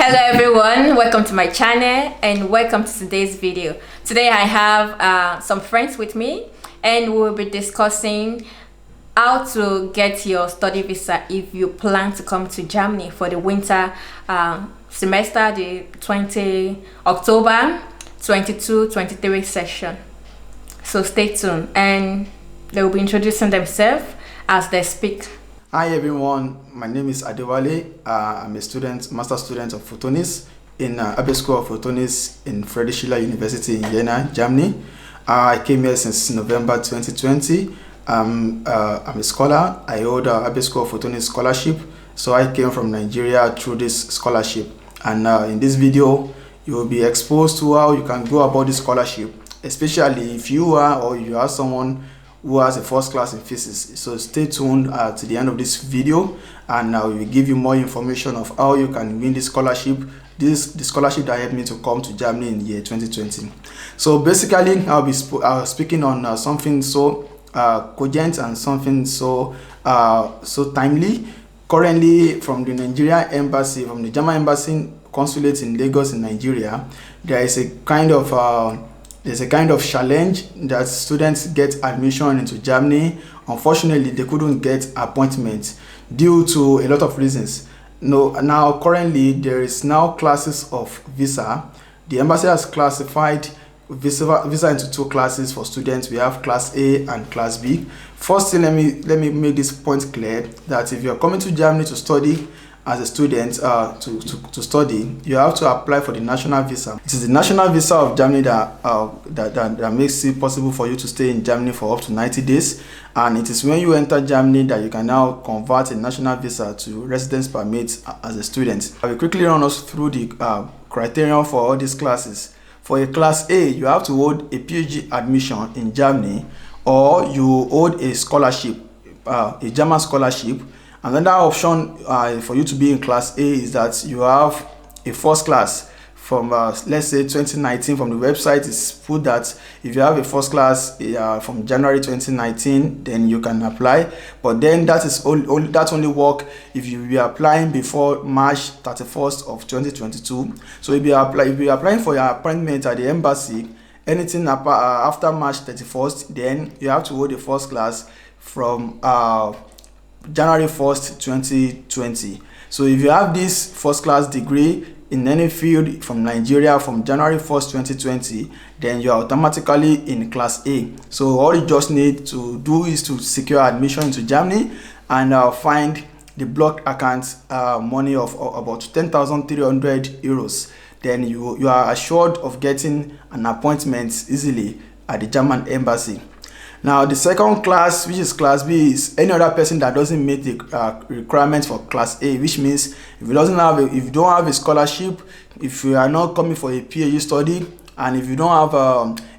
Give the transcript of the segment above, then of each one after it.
Hello everyone, welcome to my channel and welcome to today's video. Today I have some friends with me and we'll be discussing how to get your study visa if you plan to come to Germany for the winter semester, the 20 October 22-23 session. So stay tuned and they will be introducing themselves as they speak. Hi everyone, my name is Adewale. I'm a student, master student of Photonics in Abbe School of Photonics in Friedrich University in Jena, Germany. I came here since November 2020. I'm a scholar. I hold Abbe School of Photonics scholarship. So I came from Nigeria through this scholarship. And in this video, you will be exposed to how you can go about this scholarship, especially if you are or you are someone who has a first class in physics. So stay tuned to the end of this video and we will give you more information of how you can win this scholarship. The scholarship that helped me to come to Germany in the year 2020. So basically I'll be speaking on something so cogent and something so timely. Currently from the Nigerian embassy, from the German embassy consulate in Lagos in Nigeria, there is a kind of challenge that students get admission into Germany. Unfortunately, they couldn't get appointments due to a lot of reasons. Now currently there is now classes of visa. The embassy has classified visa into two classes for students. We have class A and class B. First thing, let me make this point clear that if you're coming to Germany to study as a student, to study, you have to apply for the national visa. It is the national visa of Germany that makes it possible for you to stay in Germany for up to 90 days. And it is when you enter Germany that you can now convert a national visa to residence permit as a student. I will quickly run us through the criterion for all these classes. For a class A, you have to hold a PhD admission in Germany, or you hold a scholarship, a German scholarship. Another option for you to be in class A is that you have a first class from let's say 2019. From the website is put that if you have a first class from January 2019, then you can apply. But then that only work if you be applying before March 31st of 2022. So if you applying for your appointment at the embassy, anything after March 31st, then you have to hold a first class from January 1st, 2020. So if you have this first class degree in any field from Nigeria from January 1st, 2020, then you are automatically in class A. So all you just need to do is to secure admission into Germany and find the blocked account money of about 10,300 euros. Then you are assured of getting an appointment easily at the German embassy. Now the second class, which is class B, is any other person that doesn't meet the requirements for class A, which means if you don't have a scholarship, if you are not coming for a PhD study, and if you don't have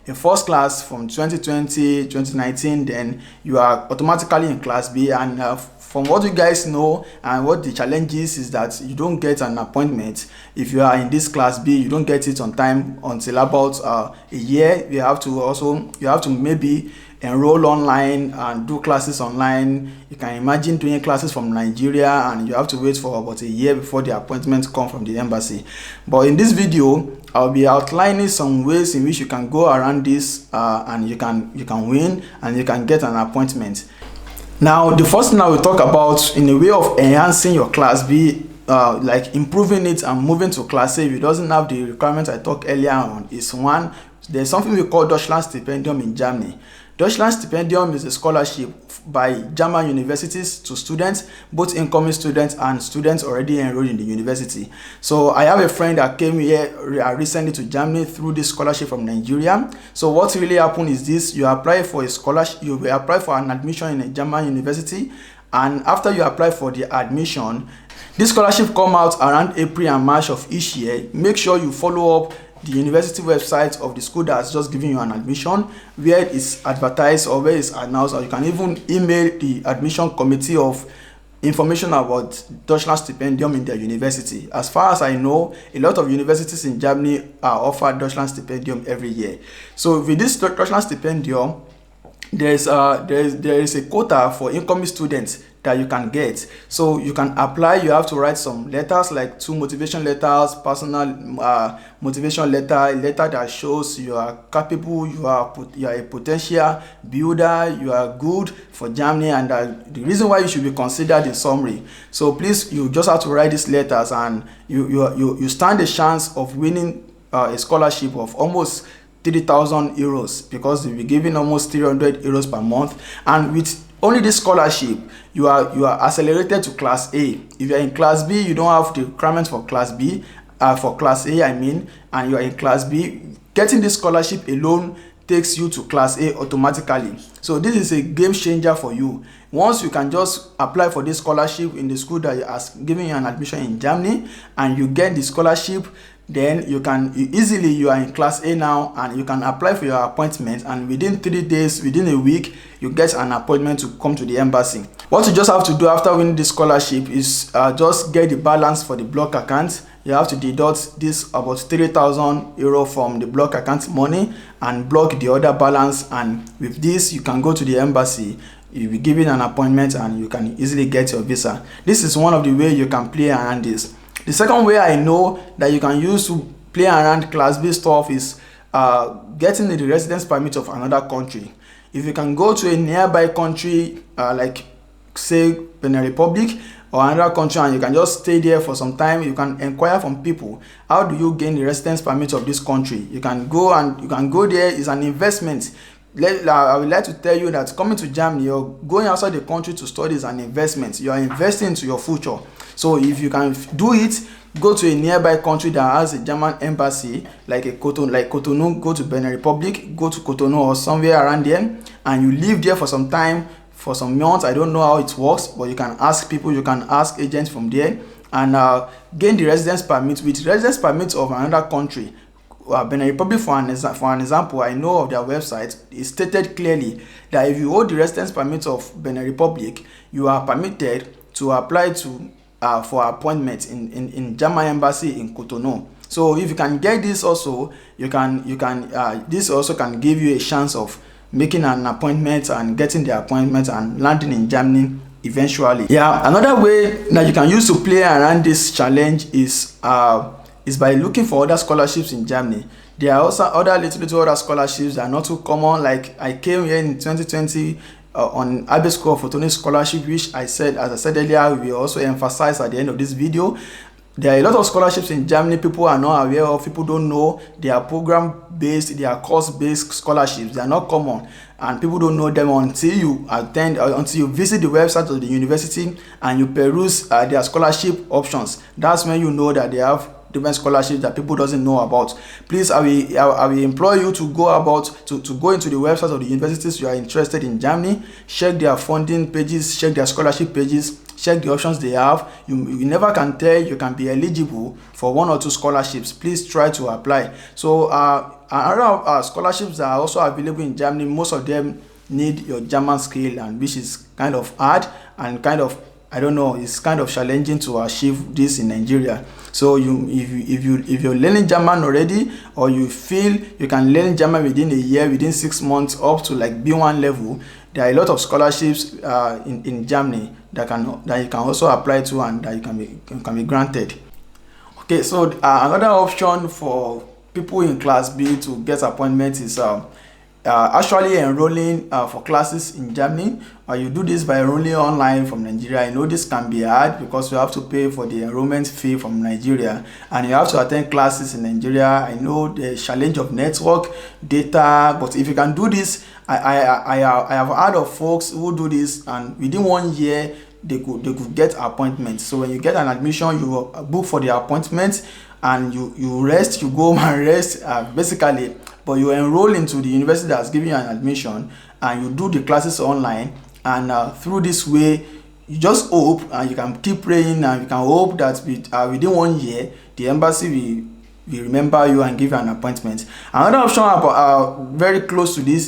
a first class from 2020, 2019, then you are automatically in class B. And from what you guys know and what the challenge is that you don't get an appointment if you are in this class B. You don't get it on time until about a year. You have to maybe enroll online and do classes online. You can imagine doing classes from Nigeria and you have to wait for about a year before the appointments come from the embassy. But in this video, I'll be outlining some ways in which you can go around this and you can win and you can get an appointment. Now, the first thing I will talk about in a way of enhancing your class B, like improving it and moving to class A if it doesn't have the requirements I talked earlier on, is one, there's something we call Deutschland Stipendium in Germany. Deutschland Stipendium is a scholarship by German universities to students, both incoming students and students already enrolled in the university. So I have a friend that came here recently to Germany through this scholarship from Nigeria. So what really happened is this: you apply for a scholarship, you will apply for an admission in a German university, and after you apply for the admission, this scholarship come out around April and March of each year. Make sure you follow up the university website of the school that's just giving you an admission, where it's advertised or where it's announced, or you can even email the admission committee of information about Deutschland Stipendium in their university. As far as I know, a lot of universities in Germany offer Deutschland Stipendium every year. So with this Deutschland Stipendium, there is a quota for incoming students that you can get. So you can apply. You have to write some letters, like 2 motivation letters, personal motivation letter, a letter that shows you are capable, you are a potential builder, you are good for Germany, and the reason why you should be considered in summary. So please, you just have to write these letters, and you stand a chance of winning a scholarship of almost 3,000 euros, because you'll be given almost 300 euros per month. And with only this scholarship, you are accelerated to class A. If you're in class B, you don't have the requirements for class B, for class A I mean, and you are in class B, getting this scholarship alone takes you to class A automatically. So this is a game changer for you. Once you can just apply for this scholarship in the school that has given you an admission in Germany, and you get the scholarship, then you are in class A now, and you can apply for your appointment, and within 3 days, within a week, you get an appointment to come to the embassy. What you just have to do after winning this scholarship is just get the balance for the block account. You have to deduct this about 3,000 euro from the block account money and block the other balance, and with this you can go to the embassy. You'll be given an appointment and you can easily get your visa. This is one of the ways you can play around this. The second way I know that you can use to play around class B stuff is getting the residence permit of another country. If you can go to a nearby country, like say Benin Republic or another country, and you can just stay there for some time, you can inquire from people, how do you gain the residence permit of this country? You can go there. It's an investment. I would like to tell you that coming to Germany or going outside the country to study is an investment. You are investing into your future. So if you can do it, go to a nearby country that has a German embassy, like Cotonou, go to Benin Republic, go to Cotonou or somewhere around there, and you live there for some time, for some months. I don't know how it works, but you can ask people, you can ask agents from there, and gain the residence permit. With residence permit of another country, Benin Republic, for an example, I know of their website, it stated clearly that if you hold the residence permit of Benin Republic, you are permitted to apply for appointment in German embassy in Cotonou. So if you can get this also, this also can give you a chance of making an appointment and getting the appointment and landing in Germany eventually. Yeah, another way that you can use to play around this challenge is by looking for other scholarships in Germany. There are also other little other scholarships that are not too common. Like I came here in 2020 on Abbe School of Photonics scholarship, which as I said earlier, we also emphasize at the end of this video. There are a lot of scholarships in Germany people are not aware of, people don't know. They are program-based, they are course-based scholarships. They are not common, and people don't know them until you visit the website of the university and you peruse their scholarship options. That's when you know that they have different scholarships that people doesn't know about. Please, I will implore you to go into the website of the universities you are interested in Germany, check their funding pages, check their scholarship pages, check the options they have. You never can tell, you can be eligible for 1 or 2 scholarships. Please try to apply. So other scholarships that are also available in Germany, most of them need your German skill, and which is kind of hard and kind of, I don't know, it's kind of challenging to achieve this in Nigeria. So if you're learning German already, or you feel you can learn German within a year, within 6 months, up to like B1 level, there are a lot of scholarships in Germany that you can also apply to, and that you can be granted. Okay, so another option for people in class B to get appointments is actually enrolling for classes in Germany. You do this by enrolling online from Nigeria. I know this can be hard because you have to pay for the enrollment fee from Nigeria, and you have to attend classes in Nigeria. I know the challenge of network, data, but if you can do this, I have heard of folks who do this, and within 1 year they could get appointments. So when you get an admission, you book for the appointment, and you rest, you go home and rest, basically. But you enroll into the university that's giving you an admission, and you do the classes online, and through this way you just hope, and you can keep praying, and you can hope that within 1 year the embassy will remember you and give you an appointment. Another option very close to this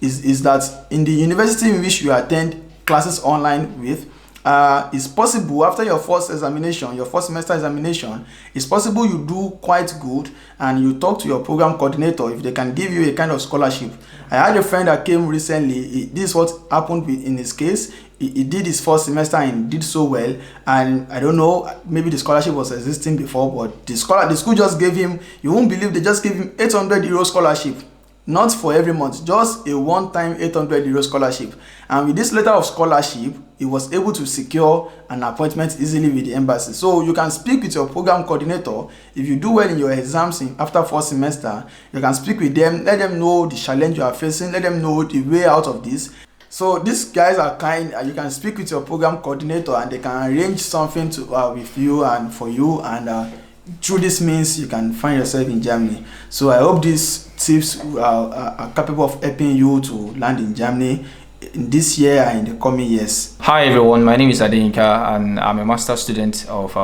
is that in the university in which you attend classes online with, It's possible after your first examination, your first semester examination, it's possible you do quite good and you talk to your program coordinator if they can give you a kind of scholarship. I had a friend that came recently. This is what happened in his case. He did his first semester and did so well, and I don't know, maybe the scholarship was existing before, but the school just gave him, you won't believe, they just gave him 800 euro scholarship. Not for every month, just a one-time 800 euro scholarship. And with this letter of scholarship, he was able to secure an appointment easily with the embassy. So you can speak with your program coordinator. If you do well in your exams after first semester, you can speak with them, let them know the challenge you are facing, let them know the way out of this. So these guys are kind. You can speak with your program coordinator and they can arrange something to with you and for you, and through this means you can find yourself in Germany. So I hope these tips are capable of helping you to land in Germany in this year and in the coming years. Hi everyone, my name is Adeyinka and I'm a master student of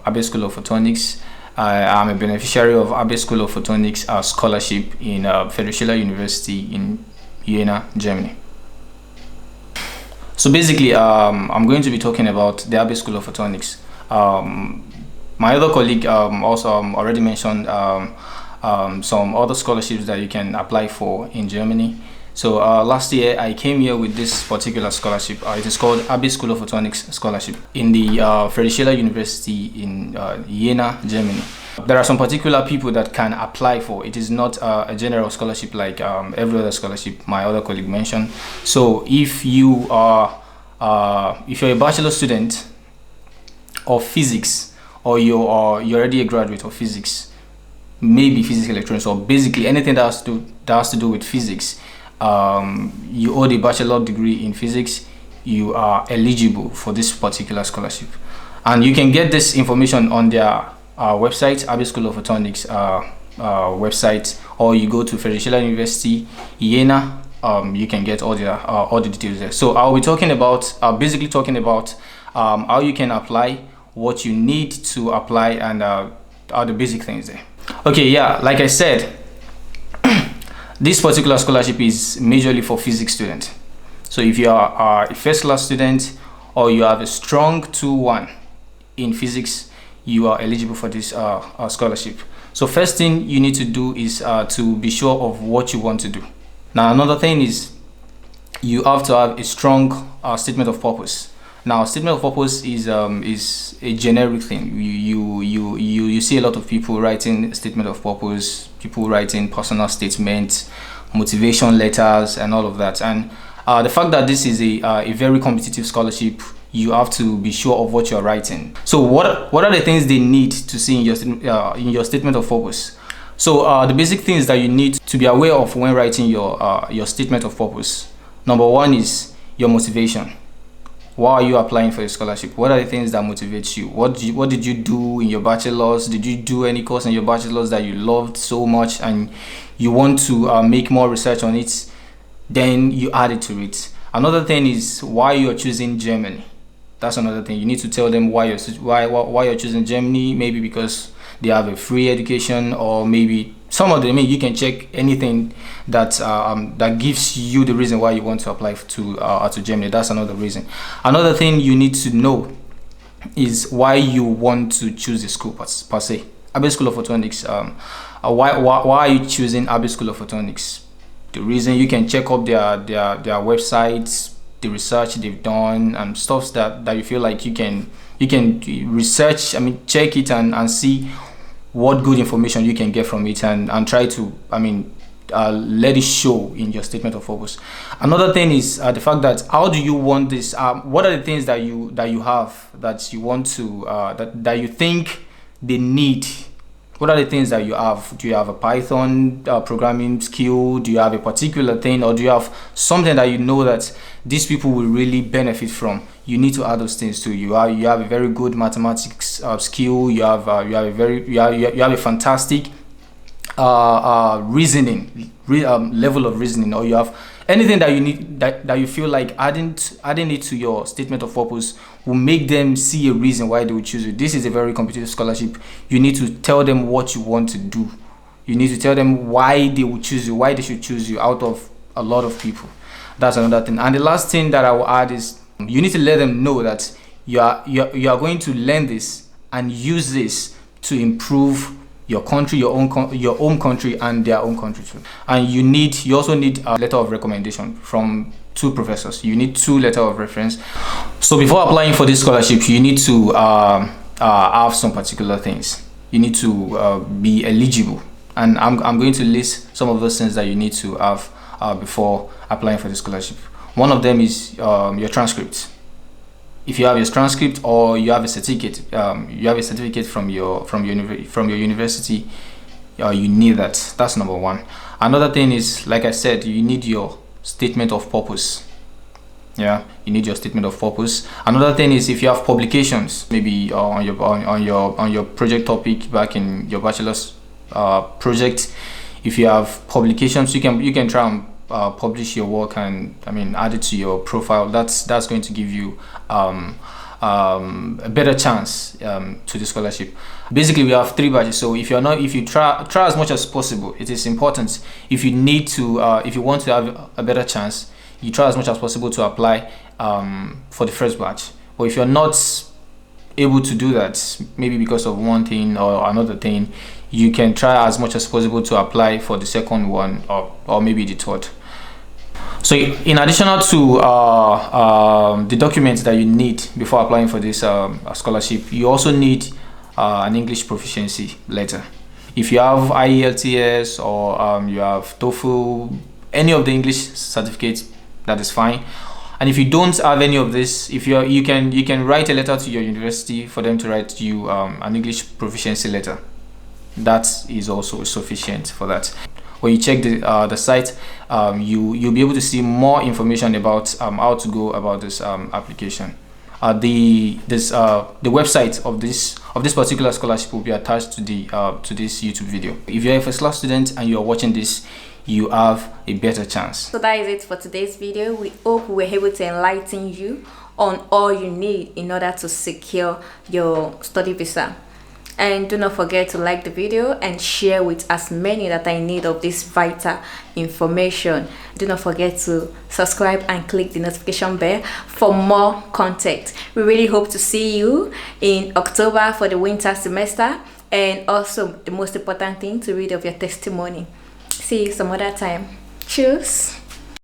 Abbe School of Photonics. I'm a beneficiary of Abbe School of Photonics scholarship in Photonics University in Jena, Germany. So basically, I'm going to be talking about the Abbe School of Photonics. My other colleague also already mentioned some other scholarships that you can apply for in Germany. So last year I came here with this particular scholarship. It is called Abbe School of Photonics Scholarship in the Photonics University in Jena, Germany. There are some particular people that can apply for. It is not a general scholarship like every other scholarship my other colleague mentioned. So if you are if you're a bachelor student of physics, or you're already a graduate of physics, maybe physics electronics, or basically anything that has to do with physics, you hold a bachelor degree in physics, you are eligible for this particular scholarship. And you can get this information on their website, Abbe School of Photonics website, or you go to Photonics University Jena. You can get all the details there. So I'll be talking about basically talking about how you can apply, what you need to apply, and all the basic things there. Okay, yeah, like I said, this particular scholarship is majorly for physics students. So if you are a first class student or you have a strong 2-1 in physics, you are eligible for this scholarship. So first thing you need to do is to be sure of what you want to do. Now another thing is you have to have a strong statement of purpose. Now, statement of purpose is a generic thing. You see a lot of people writing statement of purpose, people writing personal statements, motivation letters, and all of that. And the fact that this is a very competitive scholarship, you have to be sure of what you're writing. So, what are the things they need to see in your statement of purpose? So, the basic things that you need to be aware of when writing your statement of purpose. Number one is your motivation. Why are you applying for a scholarship? What are the things that motivate you? What did you do in your bachelor's? Did you do any course in your bachelor's that you loved so much and you want to make more research on it? Then you add it to it. Another thing is why you're choosing Germany. That's another thing. You need to tell them why you're choosing Germany. Maybe because they have a free education, or maybe some of them. I mean, you can check anything that that gives you the reason why you want to apply to Germany. That's another reason. Another thing you need to know is why you want to choose a school per se. Abbe School of Photonics. Why are you choosing Abbe School of Photonics? The reason, you can check up their websites, the research they've done, and stuff that you feel like you can research. I mean, check it and see what good information you can get from it, and try to, let it show in your statement of purpose. Another thing is the fact that how do you want this? What are the things that you have that you want to that you think they need? What are the things that you have? Do you have a Python programming skill? Do you have a particular thing, or do you have something that you know that these people will really benefit from? You need to add those things too. You have a very good mathematics skill. You have a fantastic reasoning level of reasoning, or you have anything that you need that you feel like adding it to your statement of purpose will make them see a reason why they will choose you. This is a very competitive scholarship. You need to tell them what you want to do. You need to tell them why they will choose you, why they should choose you out of a lot of people. That's another thing. And the last thing that I will add is you need to let them know that you are going to learn this and use this to improve your country, your own country, and their own country too. And you also need a letter of recommendation from 2 professors. You need 2 letter of reference. So before applying for this scholarship, you need to have some particular things. You need to be eligible, and I'm going to list some of those things that you need to have before applying for the scholarship. One of them is your transcript. If you have your transcript or you have a certificate, from your university, you need that. That's number one. Another thing is, like I said, you need your statement of purpose. Yeah, you need your statement of purpose. Another thing is, if you have publications, maybe on your project topic back in your bachelor's project, if you have publications, you can try and publish your work and add it to your profile. That's going to give you a better chance to the scholarship. Basically, we have 3 batches. So if you try as much as possible. It is important. If you want to have a better chance, you try as much as possible to apply for the first batch. But if you're not able to do that, maybe because of one thing or another thing, you can try as much as possible to apply for the second one or maybe the third. So in addition to the documents that you need before applying for this scholarship, you also need an English proficiency letter. If you have IELTS or you have TOEFL, any of the English certificates, that is fine. And if you don't have any of this, you can write a letter to your university for them to write you an English proficiency letter. That is also sufficient for that. When you check the site, you'll be able to see more information about how to go about this application. The website of this particular scholarship will be attached to this YouTube video. If you're a first class student and you're watching this, you have a better chance. So that is it for today's video. We hope we were able to enlighten you on all you need in order to secure your study visa. And do not forget to like the video and share with as many that are in need of this vital information. Do not forget to subscribe and click the notification bell for more content. We really hope to see you in October for the winter semester, and also the most important thing, to read of your testimony. See you some other time. Cheers.